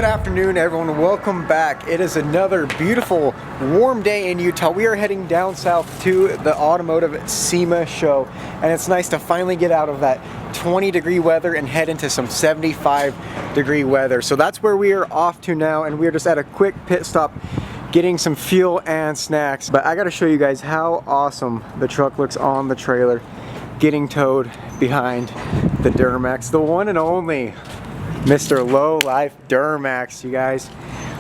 Good afternoon, everyone. Welcome back. It is another beautiful, warm day in Utah. We are heading down south to the automotive SEMA show, and it's nice to finally get out of that 20-degree weather and head into some 75-degree weather. So that's where we are off to now, and we're just at a quick pit stop getting some fuel and snacks. But I got to show you guys how awesome the truck looks on the trailer, getting towed behind the Duramax, the one and only Mr. Low Life Duramax, you guys.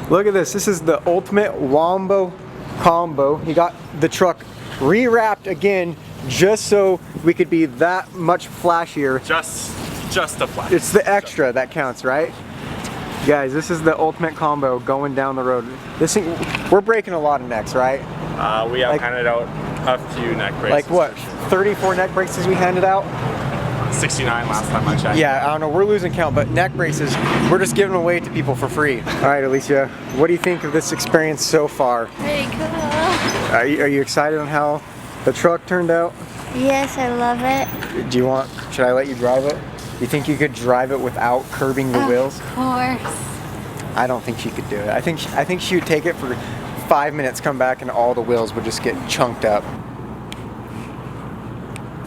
Look at this. This is the ultimate Wombo combo. He got the truck rewrapped again just so we could be that much flashier. Just a flash. It's the extra that counts, right? Guys, this is the ultimate combo going down the road. This thing, we're breaking a lot of necks, right? We have handed out a few neck braces. Like what, 34 neck braces we handed out? 69 last time I checked. Yeah, I don't know, we're losing count, but neck braces, we're just giving away to people for free. All right, Alicia, what do you think of this experience so far? Pretty cool. Are you excited on how the truck turned out? Yes, I love it. Should I let you drive it? You think you could drive it without curbing the wheels? Of course. I don't think she could do it. I think she would take it for 5 minutes, come back, and all the wheels would just get chunked up.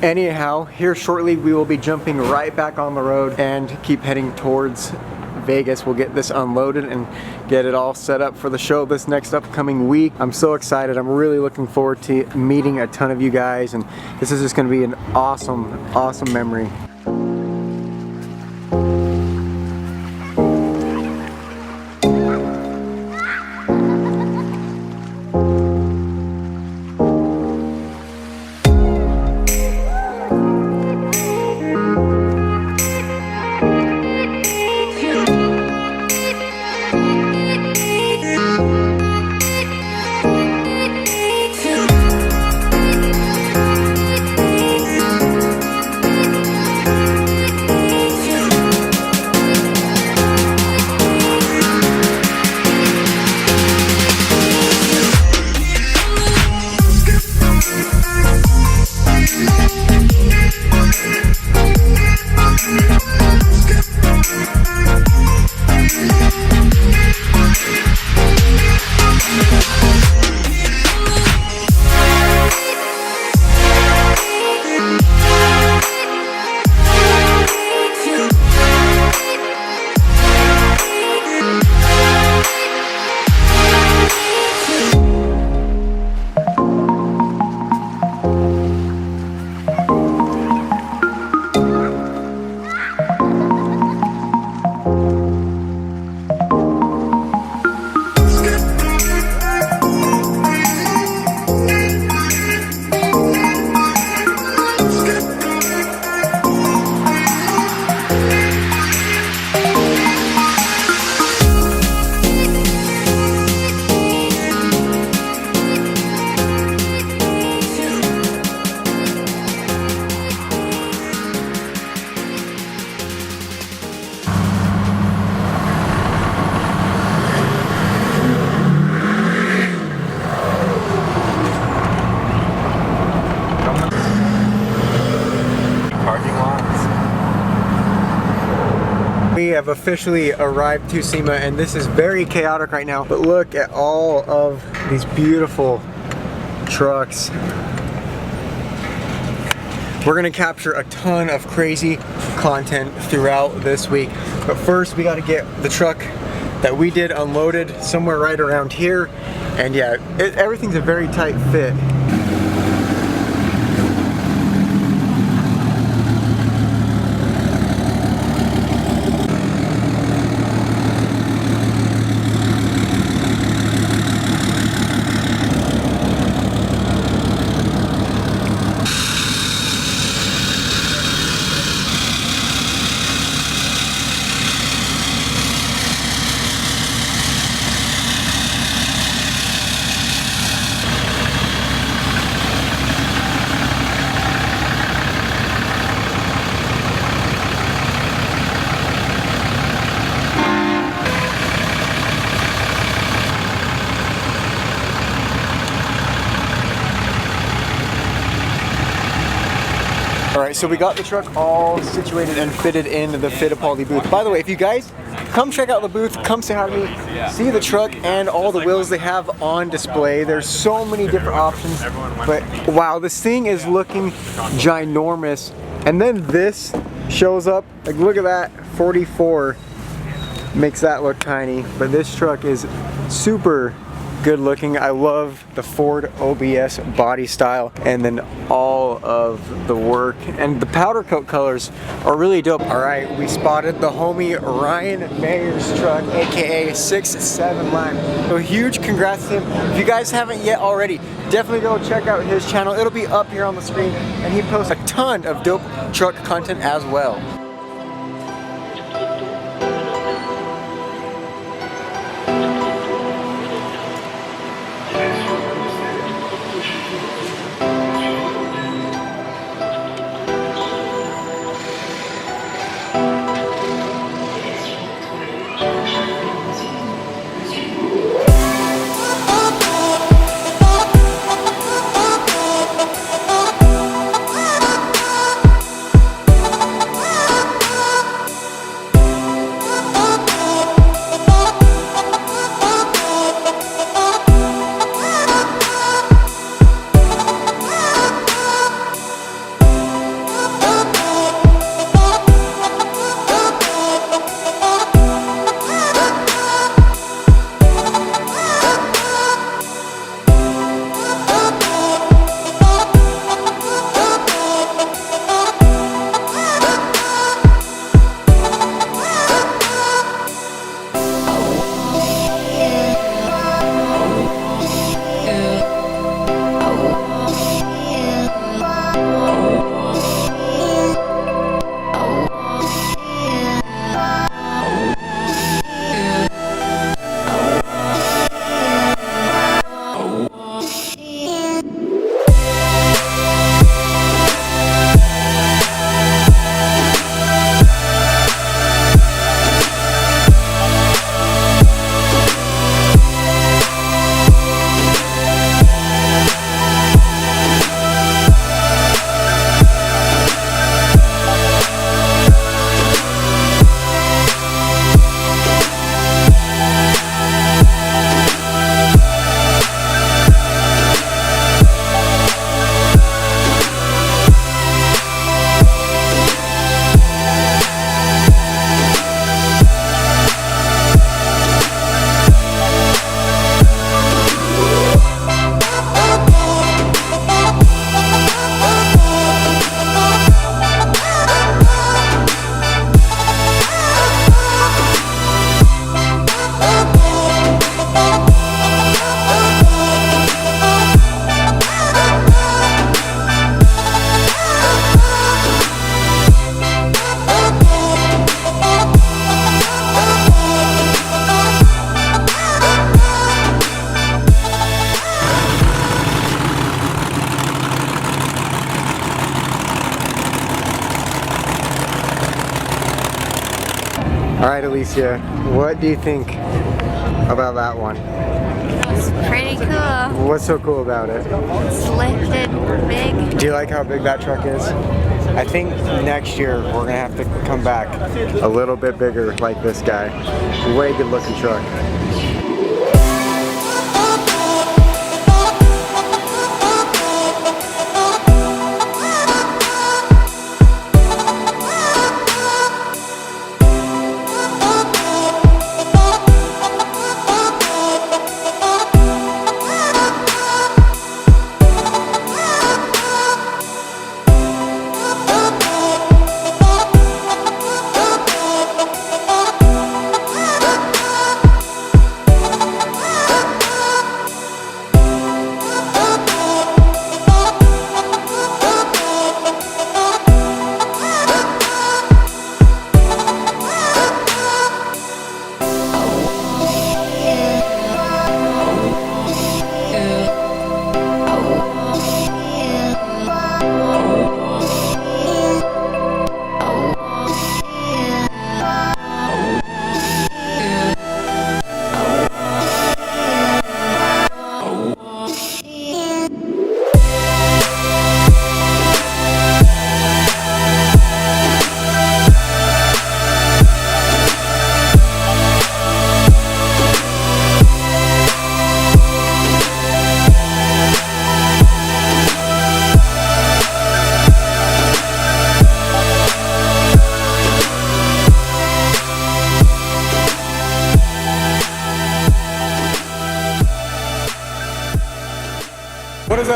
Anyhow, here shortly we will be jumping right back on the road and keep heading towards Vegas. We'll get this unloaded and get it all set up for the show this next upcoming week. I'm so excited. I'm really looking forward to meeting a ton of you guys, and this is just going to be an awesome, awesome memory. We have officially arrived to SEMA, and this is very chaotic right now, but look at all of these beautiful trucks. We're gonna capture a ton of crazy content throughout this week, but first we got to get the truck that we did unloaded somewhere right around here, and yeah, everything's a very tight fit. Alright, so we got the truck all situated and fitted in the Fittipaldi booth. By the way, if you guys come check out the booth, come say hi to me, see the truck and all the wheels they have on display. There's so many different options, but wow, this thing is looking ginormous. And then this shows up, like look at that, 44 makes that look tiny, but this truck is super good looking. I love the Ford OBS body style, and then all of the work and the powder coat colors are really dope. All right, we spotted the homie Ryan Mayer's truck, aka 6-7 Lime. So huge congrats to him. If you guys haven't yet already, definitely go check out his channel. It'll be up here on the screen, and he posts a ton of dope truck content as well. All right, Alicia, what do you think about that one? It's pretty cool. What's so cool about it? It's lifted big. Do you like how big that truck is? I think next year we're gonna have to come back a little bit bigger like this guy. Way good looking truck.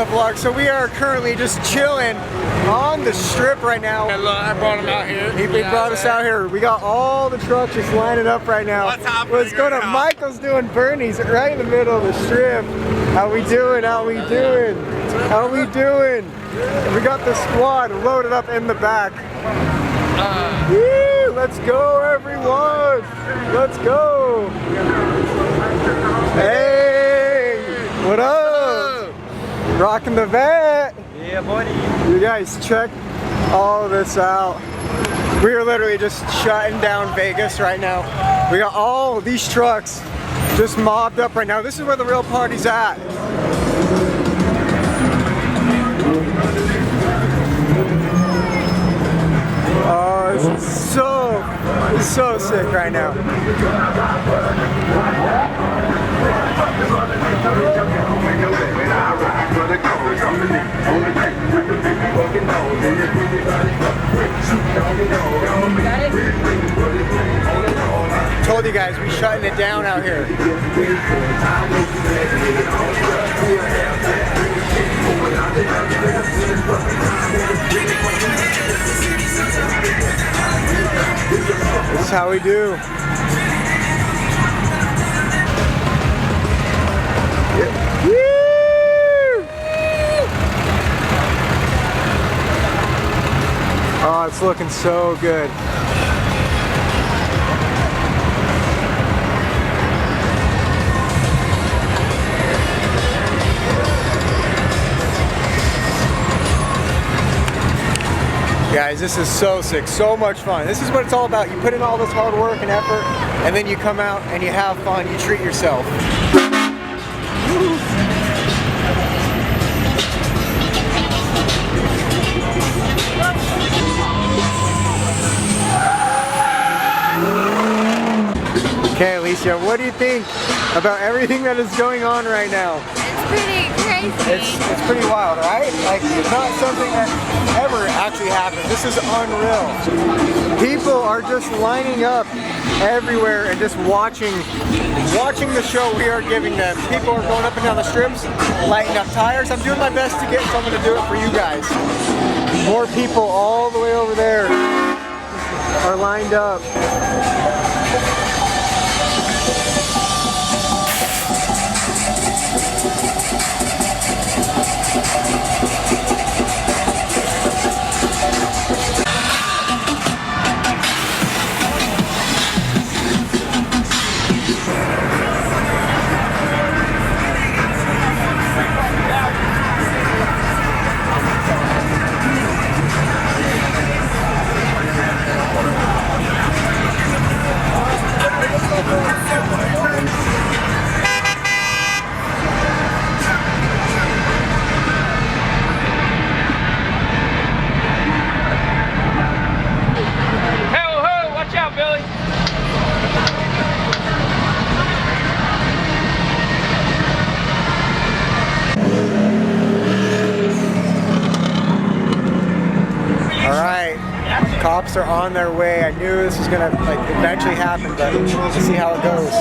up, vlog? So we are currently just chilling on the strip right now. Hello, I brought him out here. He brought us out here. We got all the trucks just lining up right now. What's happening? What's going on? Michael's doing Bernie's right in the middle of the strip. How we doing? How we doing? How we doing? We got the squad loaded up in the back. Woo! Let's go, everyone! Let's go! Hey! What up? Rocking the vet! Yeah, buddy. You guys check all this out. We are literally just shutting down Vegas right now. We got all these trucks just mobbed up right now. This is where the real party's at. Oh, this is so sick right now. Told you guys, we shutting it down out here. This is how we do. Oh, it's looking so good. Guys, this is so sick, so much fun. This is what it's all about. You put in all this hard work and effort, and then you come out and you have fun, you treat yourself. Okay, Alicia, what do you think about everything that is going on right now? It's pretty crazy. It's pretty wild, right? Like, it's not something that ever actually happens. This is unreal. People are just lining up everywhere and just watching the show we are giving them. People are going up and down the strips, lighting up tires. I'm doing my best to get someone to do it for you guys. More people all the way over there are lined up. Cops are on their way. I knew this was gonna eventually happen, but we'll see how it goes.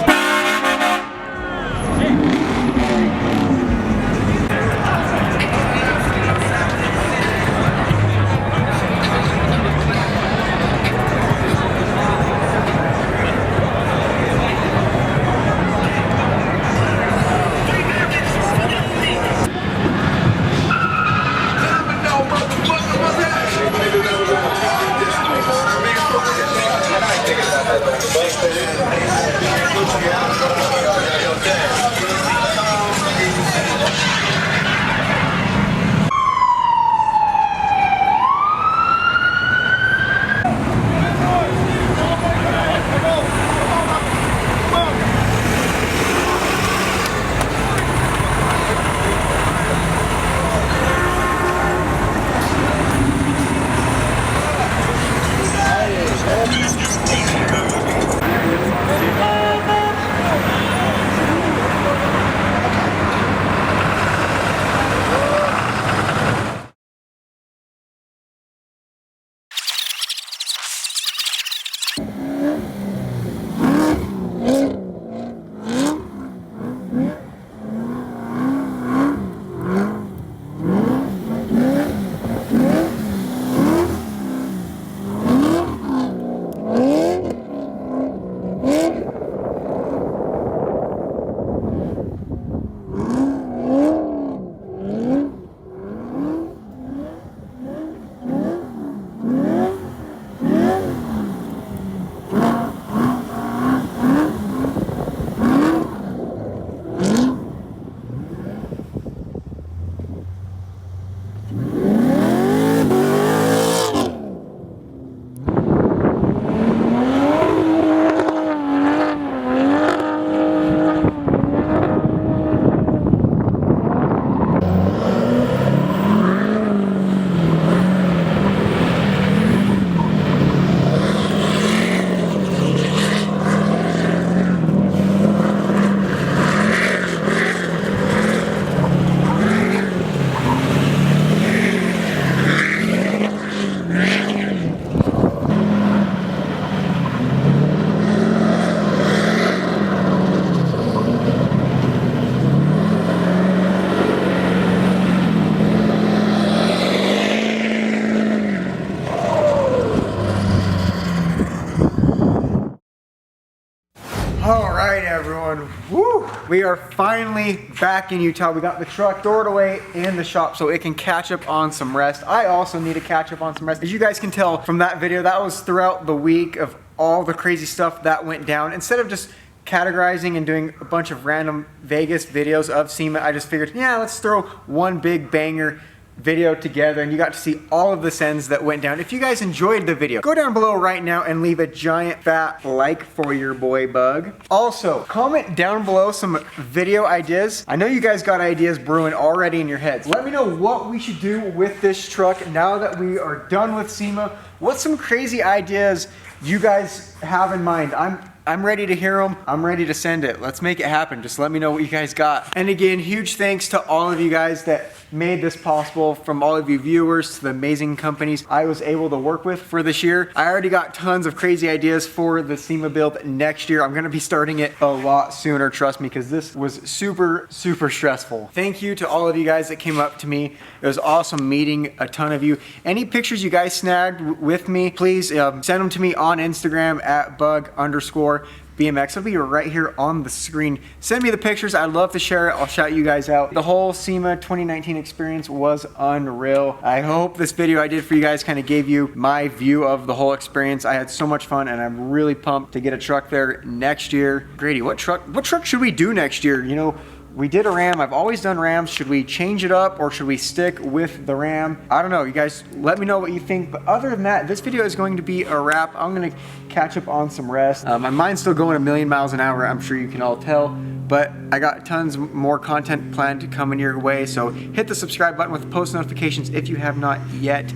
We are finally back in Utah. We got the truck stored away in the shop so it can catch up on some rest. I also need to catch up on some rest. As you guys can tell from that video, that was throughout the week of all the crazy stuff that went down. Instead of just categorizing and doing a bunch of random Vegas videos of SEMA, I just figured, yeah, let's throw one big banger video together, and you got to see all of the sends that went down. If you guys enjoyed the video, go down below right now and leave a giant fat like for your boy Bug. Also, comment down below some video ideas. I know you guys got ideas brewing already in your heads. Let me know what we should do with this truck now that we are done with SEMA. What's some crazy ideas you guys have in mind? I'm ready to hear them. I'm ready to send it. Let's make it happen. Just let me know what you guys got. And again, huge thanks to all of you guys that made this possible, from all of you viewers to the amazing companies I was able to work with for this year. I already got tons of crazy ideas for the SEMA build next year. I'm gonna be starting it a lot sooner, trust me, because this was super, super stressful. Thank you to all of you guys that came up to me. It was awesome meeting a ton of you. Any pictures you guys snagged with me, please send them to me on Instagram at @bug_BMX. It'll be right here on the screen. Send me the pictures. I'd love to share it. I'll shout you guys out. The whole SEMA 2019 experience was unreal. I hope this video I did for you guys kind of gave you my view of the whole experience. I had so much fun, and I'm really pumped to get a truck there next year. Grady, what truck should we do next year? You know, we did a Ram. I've always done Rams. Should we change it up, or should we stick with the Ram? I don't know. You guys let me know what you think. But other than that, this video is going to be a wrap. I'm going to catch up on some rest. My mind's still going a million miles an hour. I'm sure you can all tell. But I got tons more content planned to come in your way. So hit the subscribe button with post notifications if you have not yet.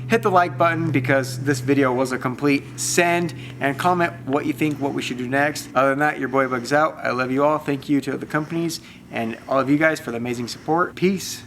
Hit the like button because this video was a complete send. And comment what you think, what we should do next. Other than that, your boy Bug's out. I love you all. Thank you to the companies and all of you guys for the amazing support. Peace.